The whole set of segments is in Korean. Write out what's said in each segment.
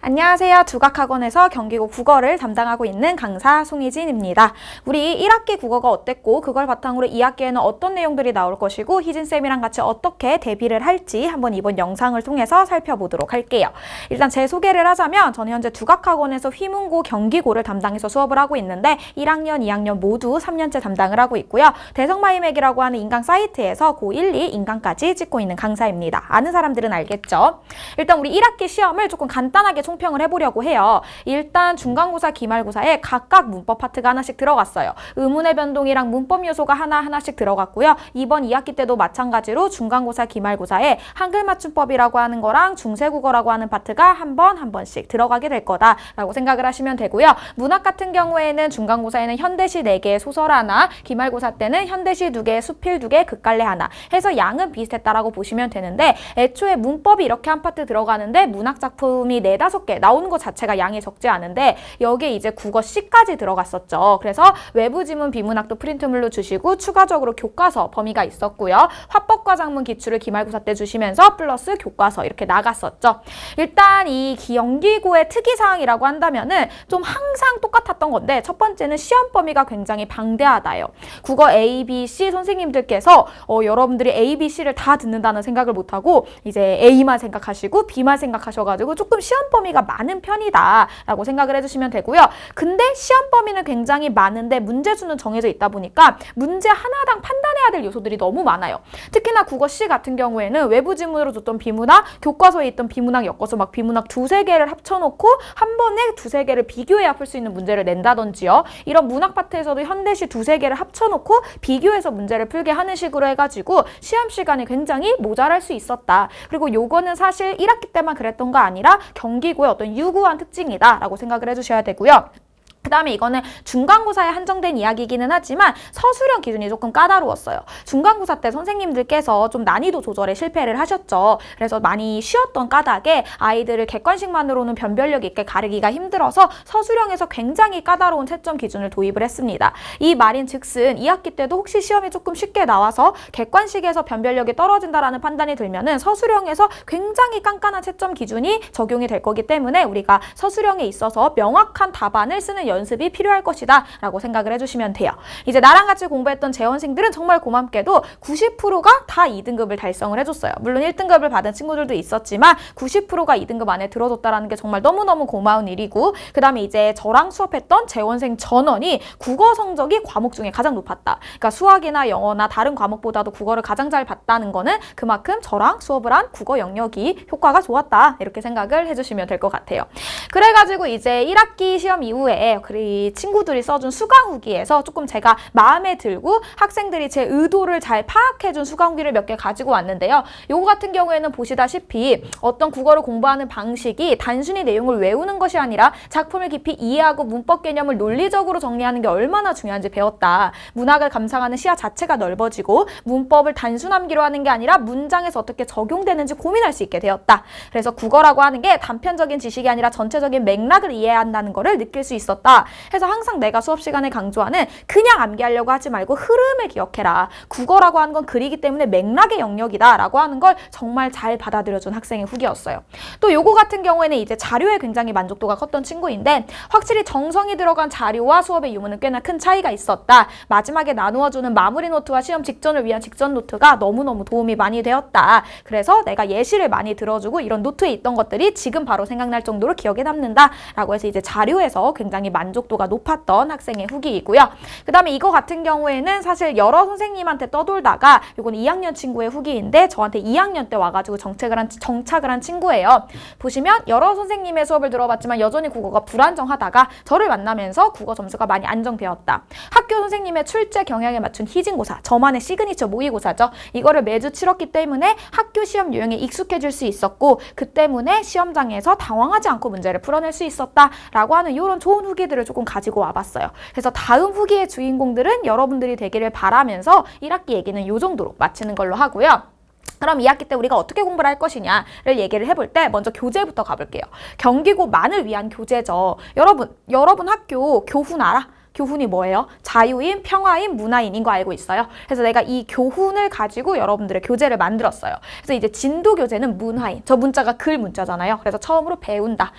안녕하세요. 두각학원에서 경기고 국어를 담당하고 있는 강사 송희진입니다. 우리 1학기 국어가 어땠고 그걸 바탕으로 2학기에는 어떤 내용들이 나올 것이고 희진쌤이랑 같이 어떻게 대비를 할지 한번 이번 영상을 통해서 살펴보도록 할게요. 일단 제 소개를 하자면 저는 현재 두각학원에서 휘문고 경기고를 담당해서 수업을 하고 있는데 1학년, 2학년 모두 3년째 담당을 하고 있고요. 대성마이맥이라고 하는 인강 사이트에서 고1, 2 인강까지 찍고 있는 강사입니다. 아는 사람들은 알겠죠? 일단 우리 1학기 시험을 조금 간단하게 총평을 해보려고 해요. 일단 중간고사, 기말고사에 각각 문법 파트가 하나씩 들어갔어요. 의문의 변동이랑 문법 요소가 하나씩 들어갔고요. 이번 2학기 때도 마찬가지로 중간고사, 기말고사에 한글 맞춤법이라고 하는 거랑 중세국어라고 하는 파트가 한 번씩 들어가게 될 거다라고 생각을 하시면 되고요. 문학 같은 경우에는 중간고사에는 현대시 4개, 소설 하나, 기말고사 때는 현대시 2개, 수필 2개, 극갈래 하나 해서 양은 비슷했다라고 보시면 되는데 애초에 문법이 이렇게 한 파트 들어가는데 문학 작품이 4-5개 나오는 것 자체가 양이 적지 않은데 여기에 이제 국어 C까지 들어갔었죠. 그래서 외부 지문 비문학도 프린트물로 주시고 추가적으로 교과서 범위가 있었고요. 화법과 작문 기출을 기말고사 때 주시면서 플러스 교과서 이렇게 나갔었죠. 일단 이 경기고의 특이사항이라고 한다면은 좀 항상 똑같았던 건데 첫 번째는 시험 범위가 굉장히 방대하다요. 국어 A, B, C 선생님들께서 여러분들이 A, B, C를 다 듣는다는 생각을 못하고 이제 A만 생각하시고 B만 생각하셔가지고 조금 시험 범위가 많은 편이다 라고 생각을 해주시면 되고요. 근데 시험 범위는 굉장히 많은데 문제수는 정해져 있다 보니까 문제 하나당 판단해야 될 요소들이 너무 많아요. 특히나 국어 C 같은 경우에는 외부 지문으로 줬던 비문학, 교과서에 있던 비문학 엮어서 막 비문학 2-3개를 합쳐놓고 한 번에 2-3개를 비교해야 풀 수 있는 문제를 낸다든지요. 이런 문학 파트에서도 현대시 2-3개를 합쳐놓고 비교해서 문제를 풀게 하는 식으로 해가지고 시험 시간이 굉장히 모자랄 수 있었다. 그리고 요거는 사실 1학기 때만 그랬던 거 아니라 경기고의 어떤 유구한 특징이다라고 생각을 해주셔야 되고요. 그 다음에 이거는 중간고사에 한정된 이야기이기는 하지만 서술형 기준이 조금 까다로웠어요. 중간고사 때 선생님들께서 좀 난이도 조절에 실패를 하셨죠. 그래서 많이 쉬었던 까닭에 아이들을 객관식만으로는 변별력 있게 가르기가 힘들어서 서술형에서 굉장히 까다로운 채점 기준을 도입을 했습니다. 이 말인 즉슨 2학기 때도 혹시 시험이 조금 쉽게 나와서 객관식에서 변별력이 떨어진다라는 판단이 들면은 서술형에서 굉장히 깐깐한 채점 기준이 적용이 될 거기 때문에 우리가 서술형에 있어서 명확한 답안을 쓰는 연습이 필요할 것이다 라고 생각을 해주시면 돼요. 이제 나랑 같이 공부했던 재원생들은 정말 고맙게도 90%가 다 2등급을 달성을 해줬어요. 물론 1등급을 받은 친구들도 있었지만 90%가 2등급 안에 들어줬다라는 게 정말 너무너무 고마운 일이고 그 다음에 이제 저랑 수업했던 재원생 전원이 국어 성적이 과목 중에 가장 높았다. 그러니까 수학이나 영어나 다른 과목보다도 국어를 가장 잘 봤다는 거는 그만큼 저랑 수업을 한 국어 영역이 효과가 좋았다. 이렇게 생각을 해주시면 될 것 같아요. 그래가지고 이제 1학기 시험 이후에 그 친구들이 써준 수강 후기에서 조금 제가 마음에 들고 학생들이 제 의도를 잘 파악해준 수강 후기를 몇 개 가지고 왔는데요. 요거 같은 경우에는 보시다시피 어떤 국어를 공부하는 방식이 단순히 내용을 외우는 것이 아니라 작품을 깊이 이해하고 문법 개념을 논리적으로 정리하는 게 얼마나 중요한지 배웠다. 문학을 감상하는 시야 자체가 넓어지고 문법을 단순 암기로 하는 게 아니라 문장에서 어떻게 적용되는지 고민할 수 있게 되었다. 그래서 국어라고 하는 게 단편적인 지식이 아니라 전체적인 맥락을 이해해야 한다는 거를 느낄 수 있었다. 해서 항상 내가 수업 시간에 강조하는 그냥 암기하려고 하지 말고 흐름을 기억해라. 국어라고 하는 건 글이기 때문에 맥락의 영역이다 라고 하는 걸 정말 잘 받아들여준 학생의 후기였어요. 또 요거 같은 경우에는 이제 자료에 굉장히 만족도가 컸던 친구인데 확실히 정성이 들어간 자료와 수업의 유무는 꽤나 큰 차이가 있었다. 마지막에 나누어주는 마무리 노트와 시험 직전을 위한 직전 노트가 너무너무 도움이 많이 되었다. 그래서 내가 예시를 많이 들어주고 이런 노트에 있던 것들이 지금 바로 생각날 정도로 기억에 남는다 라고 해서 이제 자료에서 굉장히 만족도가 높았던 학생의 후기이고요. 그 다음에 이거 같은 경우에는 사실 여러 선생님한테 떠돌다가 이건 2학년 친구의 후기인데 저한테 2학년 때 와가지고 정착을 한 친구예요. 보시면 여러 선생님의 수업을 들어봤지만 여전히 국어가 불안정하다가 저를 만나면서 국어 점수가 많이 안정되었다. 학교 선생님의 출제 경향에 맞춘 희진고사, 저만의 시그니처 모의고사죠. 이거를 매주 치렀기 때문에 학교 시험 유형에 익숙해질 수 있었고 그 때문에 시험장에서 당황하지 않고 문제를 풀어낼 수 있었다라고 하는 이런 좋은 후기들을 조금 가지고 와봤어요. 그래서 다음 후기의 주인공들은 여러분들이 되기를 바라면서 1학기 얘기는 이 정도로 마치는 걸로 하고요. 그럼 2학기 때 우리가 어떻게 공부를 할 것이냐를 얘기를 해볼 때 먼저 교재부터 가볼게요. 경기고만을 위한 교재죠. 여러분 학교 교훈 알아? 교훈이 뭐예요? 자유인, 평화인, 문화인인 거 알고 있어요. 그래서 내가 이 교훈을 가지고 여러분들의 교재를 만들었어요. 그래서 이제 진도 교재는 문화인, 저 문자가 글 문자잖아요. 그래서 처음으로 배운다,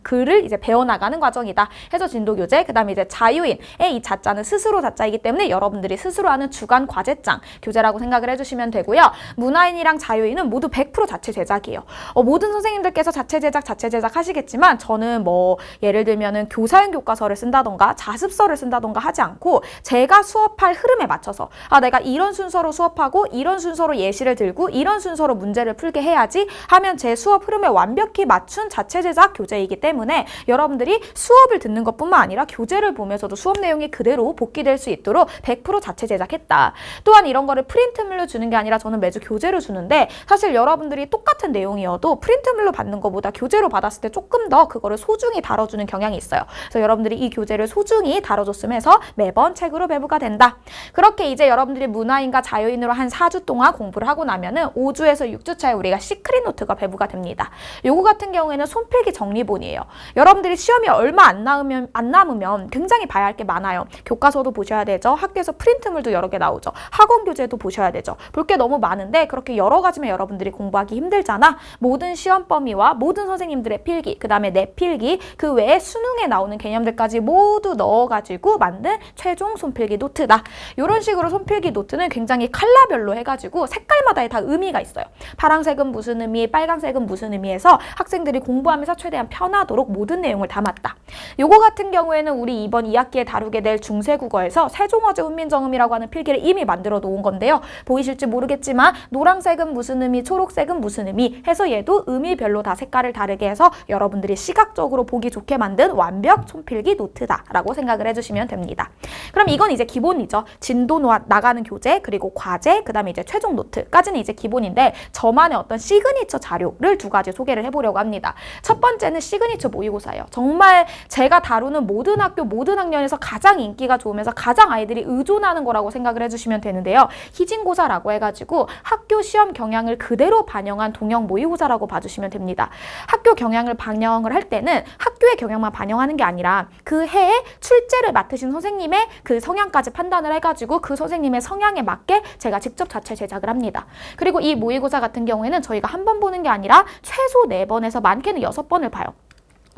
글을 이제 배워나가는 과정이다 해서 진도 교재. 그 다음에 이제 자유인의 이 자자는 스스로 자자이기 때문에 여러분들이 스스로 하는 주간 과제장 교재라고 생각을 해주시면 되고요. 문화인이랑 자유인은 모두 100% 자체 제작이에요. 모든 선생님들께서 자체 제작 하시겠지만 저는 뭐 예를 들면은 교사용 교과서를 쓴다던가 자습서를 쓴다던가 하지 않고 제가 수업할 흐름에 맞춰서 내가 이런 순서로 수업하고 이런 순서로 예시를 들고 이런 순서로 문제를 풀게 해야지 하면 제 수업 흐름에 완벽히 맞춘 자체 제작 교재이기 때문에 여러분들이 수업을 듣는 것뿐만 아니라 교재를 보면서도 수업 내용이 그대로 복기될 수 있도록 100% 자체 제작했다. 또한 이런 거를 프린트물로 주는 게 아니라 저는 매주 교재로 주는데 사실 여러분들이 똑같은 내용이어도 프린트물로 받는 것보다 교재로 받았을 때 조금 더 그거를 소중히 다뤄주는 경향이 있어요. 그래서 여러분들이 이 교재를 소중히 다뤄줬으면 해서 매번 책으로 배부가 된다. 그렇게 이제 여러분들이 문화인과 자유인으로 한 4주 동안 공부를 하고 나면은 5주에서 6주 차에 우리가 시크릿 노트가 배부가 됩니다. 요거 같은 경우에는 손필기 정리본이에요. 여러분들이 시험이 얼마 안 남으면 굉장히 봐야 할 게 많아요. 교과서도 보셔야 되죠. 학교에서 프린트물도 여러 개 나오죠. 학원 교재도 보셔야 되죠. 볼 게 너무 많은데 그렇게 여러 가지면 여러분들이 공부하기 힘들잖아. 모든 시험 범위와 모든 선생님들의 필기, 그 다음에 내 필기, 그 외에 수능에 나오는 개념들까지 모두 넣어가지고 만든 최종 손필기 노트다. 이런 식으로 손필기 노트는 굉장히 컬러별로 해가지고 색깔마다 다 의미가 있어요. 파란색은 무슨 의미, 빨간색은 무슨 의미해서 학생들이 공부하면서 최대한 편하도록 모든 내용을 담았다. 요거 같은 경우에는 우리 이번 2학기에 다루게 될 중세국어에서 세종어제 훈민정음이라고 하는 필기를 이미 만들어 놓은 건데요. 보이실지 모르겠지만 노란색은 무슨 의미, 초록색은 무슨 의미 해서 얘도 의미별로 다 색깔을 다르게 해서 여러분들이 시각적으로 보기 좋게 만든 완벽 손필기 노트다라고 생각을 해주시면 됩니다. 그럼 이건 이제 기본이죠. 진도 나가는 교재, 그리고 과제, 그 다음에 이제 최종 노트까지는 이제 기본인데 저만의 어떤 시그니처 자료를 2가지 소개를 해보려고 합니다. 첫 번째는 시그니처 모의고사예요. 정말 제가 다루는 모든 학교, 모든 학년에서 가장 인기가 좋으면서 가장 아이들이 의존하는 거라고 생각을 해주시면 되는데요. 희진고사라고 해가지고 학교 시험 경향을 그대로 반영한 동형 모의고사라고 봐주시면 됩니다. 학교 경향을 반영을 할 때는 학교의 경향만 반영하는 게 아니라 그 해에 출제를 맡으신 선생님의 그 성향까지 판단을 해가지고 그 선생님의 성향에 맞게 제가 직접 자체 제작을 합니다. 그리고 이 모의고사 같은 경우에는 저희가 한 번 보는 게 아니라 최소 4번에서 많게는 6번을 봐요.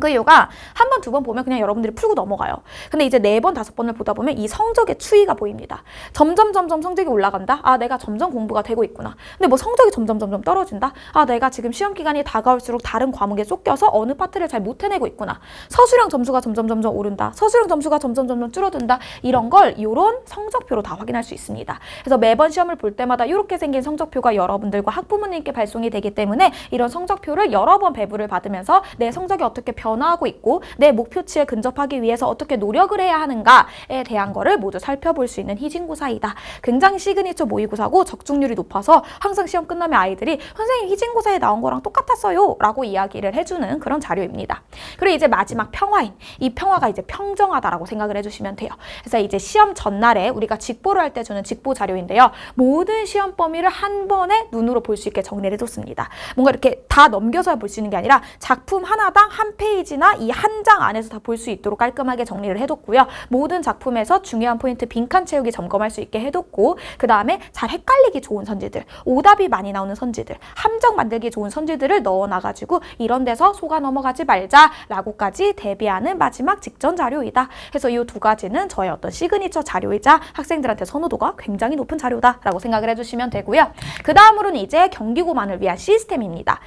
그 이유가 한 번, 2번 보면 그냥 여러분들이 풀고 넘어가요. 근데 이제 4번, 5번을 보다 보면 이 성적의 추이가 보입니다. 점점 성적이 올라간다? 내가 점점 공부가 되고 있구나. 근데 뭐 성적이 점점 떨어진다? 내가 지금 시험 기간이 다가올수록 다른 과목에 쫓겨서 어느 파트를 잘 못 해내고 있구나. 서술형 점수가 점점 오른다. 서술형 점수가 점점 줄어든다. 이런 걸 이런 성적표로 다 확인할 수 있습니다. 그래서 매번 시험을 볼 때마다 이렇게 생긴 성적표가 여러분들과 학부모님께 발송이 되기 때문에 이런 성적표를 여러 번 배부를 받으면서 내 성적이 어떻게 변화하고 있고 내 목표치에 근접하기 위해서 어떻게 노력을 해야 하는가에 대한 거를 모두 살펴볼 수 있는 희진고사이다. 굉장히 시그니처 모의고사고 적중률이 높아서 항상 시험 끝나면 아이들이 선생님 희진고사에 나온 거랑 똑같았어요 라고 이야기를 해주는 그런 자료입니다. 그리고 이제 마지막 평화인. 이 평화가 이제 평정하다라고 생각을 해주시면 돼요. 그래서 이제 시험 전날에 우리가 직보를 할 때 주는 직보 자료인데요. 모든 시험 범위를 한 번에 눈으로 볼 수 있게 정리를 해줬습니다. 뭔가 이렇게 다 넘겨서 볼 수 있는 게 아니라 작품 하나당 한 페이지나 이 한 장 안에서 다 볼 수 있도록 깔끔하게 정리를 해뒀고요. 모든 작품에서 중요한 포인트 빈칸 채우기 점검할 수 있게 해뒀고 그 다음에 잘 헷갈리기 좋은 선지들, 오답이 많이 나오는 선지들, 함정 만들기 좋은 선지들을 넣어놔가지고 이런 데서 속아 넘어가지 말자라고까지 대비하는 마지막 직전 자료이다. 그래서 이 2가지는 저의 어떤 시그니처 자료이자 학생들한테 선호도가 굉장히 높은 자료다라고 생각을 해주시면 되고요. 그 다음으로는 이제 경기고만을 위한 시스템입니다.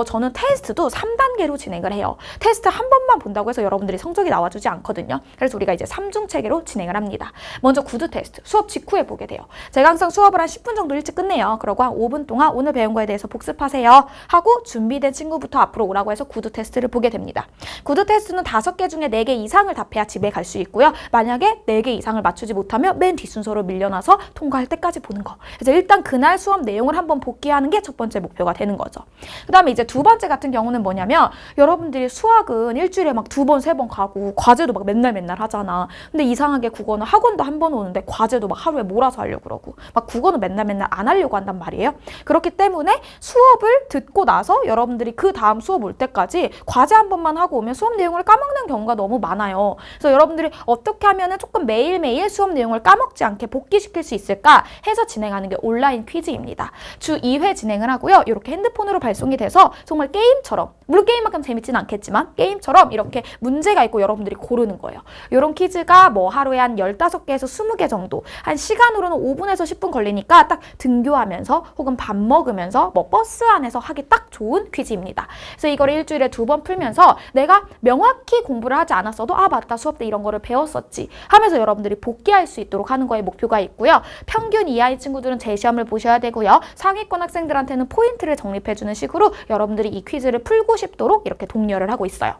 저는 테스트도 3단계로 진행을 해요. 테스트 한 번만 본다고 해서 여러분들이 성적이 나와주지 않거든요. 그래서 우리가 이제 3중 체계로 진행을 합니다. 먼저 구두 테스트, 수업 직후에 보게 돼요. 제가 항상 수업을 한 10분 정도 일찍 끝내요. 그러고 한 5분 동안 오늘 배운 거에 대해서 복습하세요 하고 준비된 친구부터 앞으로 오라고 해서 구두 테스트를 보게 됩니다. 구두 테스트는 5개 중에 4개 이상을 답해야 집에 갈 수 있고요. 만약에 4개 이상을 맞추지 못하면 맨 뒷순서로 밀려나서 통과할 때까지 보는 거. 그래서 일단 그날 수업 내용을 한번 복기하는 게 첫 번째 목표가 되는 거죠. 그 다음에 이제 2번째 같은 경우는 뭐냐면 여러분들이 수학 수학은 일주일에 막 2번, 3번 가고 과제도 막 맨날 하잖아. 근데 이상하게 국어는 학원도 한 번 오는데 과제도 막 하루에 몰아서 하려고 그러고 막 국어는 맨날 안 하려고 한단 말이에요. 그렇기 때문에 수업을 듣고 나서 여러분들이 그 다음 수업 올 때까지 과제 한 번만 하고 오면 수업 내용을 까먹는 경우가 너무 많아요. 그래서 여러분들이 어떻게 하면은 조금 매일매일 수업 내용을 까먹지 않게 복기시킬 수 있을까 해서 진행하는 게 온라인 퀴즈입니다. 주 2회 진행을 하고요. 이렇게 핸드폰으로 발송이 돼서 정말 게임처럼, 물론 게임만큼 재밌지는 않겠지만 게임처럼 이렇게 문제가 있고 여러분들이 고르는 거예요. 이런 퀴즈가 뭐 하루에 한 15개에서 20개 정도, 한 시간으로는 5분에서 10분 걸리니까 딱 등교하면서 혹은 밥 먹으면서 뭐 버스 안에서 하기 딱 좋은 퀴즈입니다. 그래서 이걸 일주일에 2번 풀면서 내가 명확히 공부를 하지 않았어도 아 맞다 수업 때 이런 거를 배웠었지 하면서 여러분들이 복기할 수 있도록 하는 거에 목표가 있고요. 평균 이하의 친구들은 재시험을 보셔야 되고요. 상위권 학생들한테는 포인트를 적립해주는 식으로 여러분들이 이 퀴즈를 풀고 싶도록 이렇게 독려를 하고 있어요.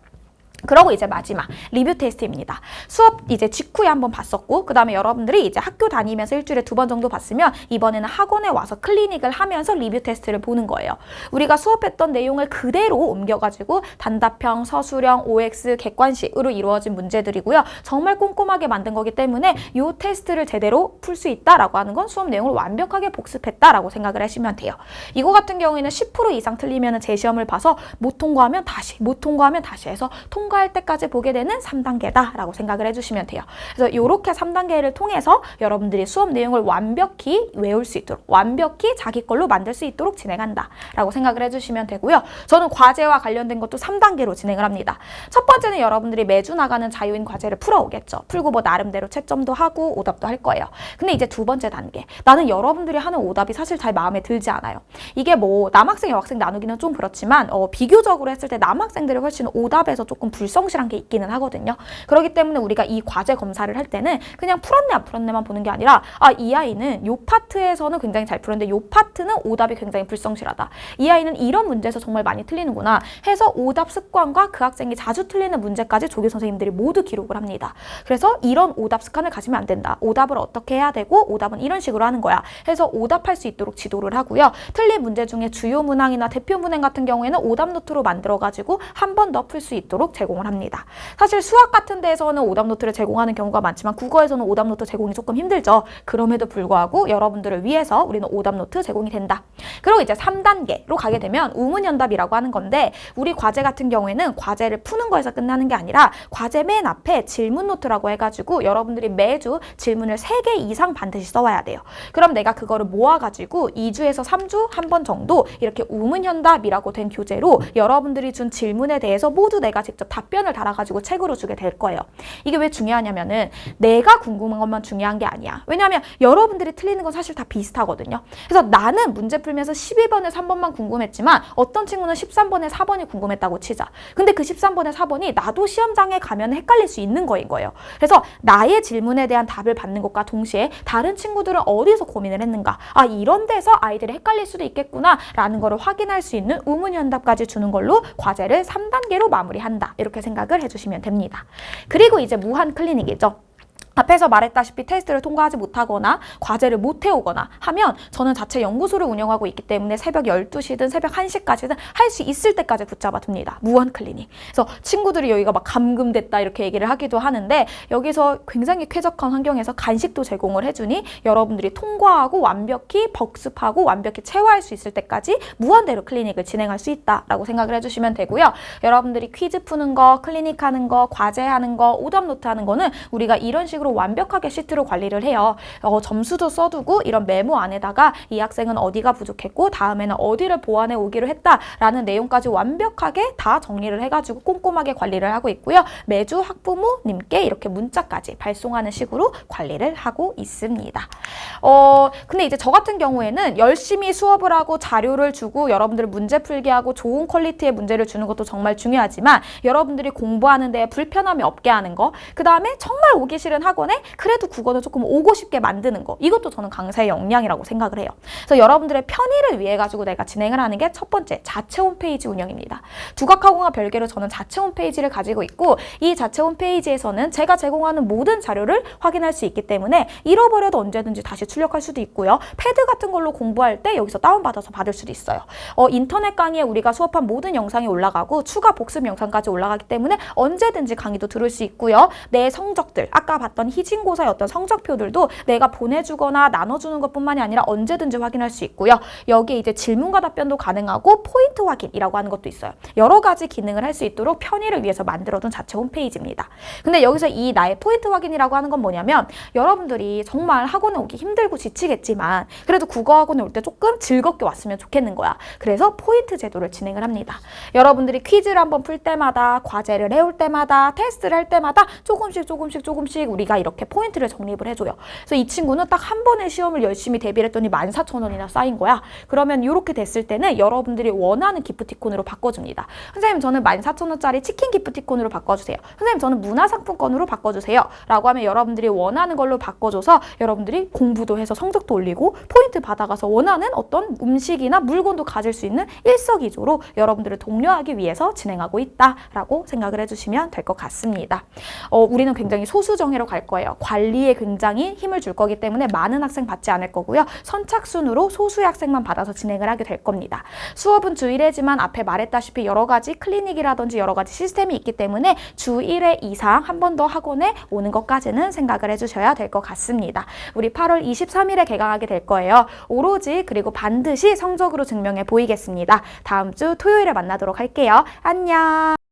그러고 이제 마지막 리뷰 테스트입니다. 수업 이제 직후에 한번 봤었고 그 다음에 여러분들이 이제 학교 다니면서 일주일에 2번 정도 봤으면 이번에는 학원에 와서 클리닉을 하면서 리뷰 테스트를 보는 거예요. 우리가 수업했던 내용을 그대로 옮겨가지고 단답형, 서술형, OX, 객관식으로 이루어진 문제들이고요. 정말 꼼꼼하게 만든 거기 때문에 이 테스트를 제대로 풀 수 있다라고 하는 건 수업 내용을 완벽하게 복습했다라고 생각을 하시면 돼요. 이거 같은 경우에는 10% 이상 틀리면 재시험을 봐서 못 통과하면 다시 해서 통과할 때까지 보게 되는 3단계다라고 생각을 해주시면 돼요. 그래서 이렇게 3단계를 통해서 여러분들이 수업 내용을 완벽히 외울 수 있도록, 완벽히 자기 걸로 만들 수 있도록 진행한다라고 생각을 해주시면 되고요. 저는 과제와 관련된 것도 3단계로 진행을 합니다. 첫 번째는 여러분들이 매주 나가는 자유인 과제를 풀어오겠죠. 풀고 뭐 나름대로 채점도 하고 오답도 할 거예요. 근데 이제 두 번째 단계, 나는 여러분들이 하는 오답이 사실 잘 마음에 들지 않아요. 이게 뭐 남학생, 여학생 나누기는 좀 그렇지만 비교적으로 했을 때 남학생들이 훨씬 오답에서 조금 불성실한 게 있기는 하거든요. 그렇기 때문에 우리가 이 과제 검사를 할 때는 그냥 풀었네 안 풀었네만 보는 게 아니라 이 아이는 요 파트에서는 굉장히 잘 풀었는데 요 파트는 오답이 굉장히 불성실하다. 이 아이는 이런 문제에서 정말 많이 틀리는구나 해서 오답 습관과 그 학생이 자주 틀리는 문제까지 조교 선생님들이 모두 기록을 합니다. 그래서 이런 오답 습관을 가지면 안 된다. 오답을 어떻게 해야 되고 오답은 이런 식으로 하는 거야 해서 오답할 수 있도록 지도를 하고요. 틀린 문제 중에 주요 문항이나 대표 문항 같은 경우에는 오답 노트로 만들어가지고 한 번 더 풀 수 있도록 제공을 합니다. 사실 수학 같은 데에서는 오답 노트를 제공하는 경우가 많지만 국어에서는 오답 노트 제공이 조금 힘들죠. 그럼에도 불구하고 여러분들을 위해서 우리는 오답 노트 제공이 된다. 그리고 이제 3단계로 가게 되면 우문연답이라고 하는 건데 우리 과제 같은 경우에는 과제를 푸는 거에서 끝나는 게 아니라 과제 맨 앞에 질문 노트라고 해가지고 여러분들이 매주 질문을 3개 이상 반드시 써와야 돼요. 그럼 내가 그거를 모아가지고 2주에서 3주 한 번 정도 이렇게 우문현답이라고 된 교재로 여러분들이 준 질문에 대해서 모두 내가 직접 답변을 달아가지고 책으로 주게 될 거예요. 이게 왜 중요하냐면은 내가 궁금한 것만 중요한 게 아니야. 왜냐하면 여러분들이 틀리는 건 사실 다 비슷하거든요. 그래서 나는 문제 풀면서 12번에 3번만 궁금했지만 어떤 친구는 13번에 4번이 궁금했다고 치자. 근데 그 13번에 4번이 나도 시험장에 가면 헷갈릴 수 있는 거인 거예요. 그래서 나의 질문에 대한 답을 받는 것과 동시에 다른 친구들은 어디서 고민을 했는가. 이런 데서 아이들이 헷갈릴 수도 있겠구나 라는 거를 확인할 수 있는 우문현답까지 주는 걸로 과제를 3단계로 마무리한다. 이렇게 생각을 해주시면 됩니다. 그리고 이제 무한 클리닉이죠. 앞에서 말했다시피 테스트를 통과하지 못하거나 과제를 못 해오거나 하면 저는 자체 연구소를 운영하고 있기 때문에 새벽 12시든 새벽 1시까지든 할 수 있을 때까지 붙잡아 둡니다. 무한 클리닉. 그래서 친구들이 여기가 막 감금됐다 이렇게 얘기를 하기도 하는데 여기서 굉장히 쾌적한 환경에서 간식도 제공을 해주니 여러분들이 통과하고 완벽히 복습하고 완벽히 체화할 수 있을 때까지 무한대로 클리닉을 진행할 수 있다라고 생각을 해주시면 되고요. 여러분들이 퀴즈 푸는 거, 클리닉 하는 거, 과제하는 거, 오답 노트 하는 거는 우리가 이런 식으로 완벽하게 시트로 관리를 해요. 점수도 써두고 이런 메모 안에다가 이 학생은 어디가 부족했고 다음에는 어디를 보완해 오기로 했다라는 내용까지 완벽하게 다 정리를 해가지고 꼼꼼하게 관리를 하고 있고요. 매주 학부모님께 이렇게 문자까지 발송하는 식으로 관리를 하고 있습니다. 근데 이제 저 같은 경우에는 열심히 수업을 하고 자료를 주고 여러분들 문제 풀게 하고 좋은 퀄리티의 문제를 주는 것도 정말 중요하지만 여러분들이 공부하는 데 불편함이 없게 하는 거, 그 다음에 정말 오기 싫은 학원 학원에 그래도 국어는 조금 오고 싶게 만드는 거, 이것도 저는 강사의 역량이라고 생각을 해요. 그래서 여러분들의 편의를 위해 가지고 내가 진행을 하는 게 첫 번째, 자체 홈페이지 운영입니다. 두각학원과 별개로 저는 자체 홈페이지를 가지고 있고, 이 자체 홈페이지에서는 제가 제공하는 모든 자료를 확인할 수 있기 때문에 잃어버려도 언제든지 다시 출력할 수도 있고요. 패드 같은 걸로 공부할 때 여기서 다운받아서 받을 수도 있어요. 인터넷 강의에 우리가 수업한 모든 영상이 올라가고 추가 복습 영상까지 올라가기 때문에 언제든지 강의도 들을 수 있고요. 내 성적들, 아까 봤던 희진고사의 어떤 성적표들도 내가 보내주거나 나눠주는 것뿐만이 아니라 언제든지 확인할 수 있고요. 여기에 이제 질문과 답변도 가능하고 포인트 확인이라고 하는 것도 있어요. 여러 가지 기능을 할 수 있도록 편의를 위해서 만들어둔 자체 홈페이지입니다. 근데 여기서 이 나의 포인트 확인이라고 하는 건 뭐냐면, 여러분들이 정말 학원에 오기 힘들고 지치겠지만 그래도 국어 학원에 올 때 조금 즐겁게 왔으면 좋겠는 거야. 그래서 포인트 제도를 진행을 합니다. 여러분들이 퀴즈를 한번 풀 때마다, 과제를 해올 때마다, 테스트를 할 때마다 조금씩 우리가 이렇게 포인트를 적립을 해줘요. 그래서 이 친구는 딱 한 번의 시험을 열심히 대비를 했더니 14,000원이나 쌓인 거야. 그러면 이렇게 됐을 때는 여러분들이 원하는 기프티콘으로 바꿔줍니다. 선생님, 저는 14,000원짜리 치킨 기프티콘으로 바꿔주세요. 선생님, 저는 문화상품권으로 바꿔주세요. 라고 하면 여러분들이 원하는 걸로 바꿔줘서 여러분들이 공부도 해서 성적도 올리고 포인트 받아가서 원하는 어떤 음식이나 물건도 가질 수 있는 일석이조로 여러분들을 독려하기 위해서 진행하고 있다라고 생각을 해주시면 될 것 같습니다. 우리는 굉장히 소수정예로 갈 거예요. 관리에 굉장히 힘을 줄 거기 때문에 많은 학생 받지 않을 거고요. 선착순으로 소수의 학생만 받아서 진행을 하게 될 겁니다. 수업은 주 1회지만 앞에 말했다시피 여러 가지 클리닉이라든지 여러 가지 시스템이 있기 때문에 주 1회 이상 한 번 더 학원에 오는 것까지는 생각을 해주셔야 될 것 같습니다. 우리 8월 23일에 개강하게 될 거예요. 오로지 그리고 반드시 성적으로 증명해 보이겠습니다. 다음 주 토요일에 만나도록 할게요. 안녕.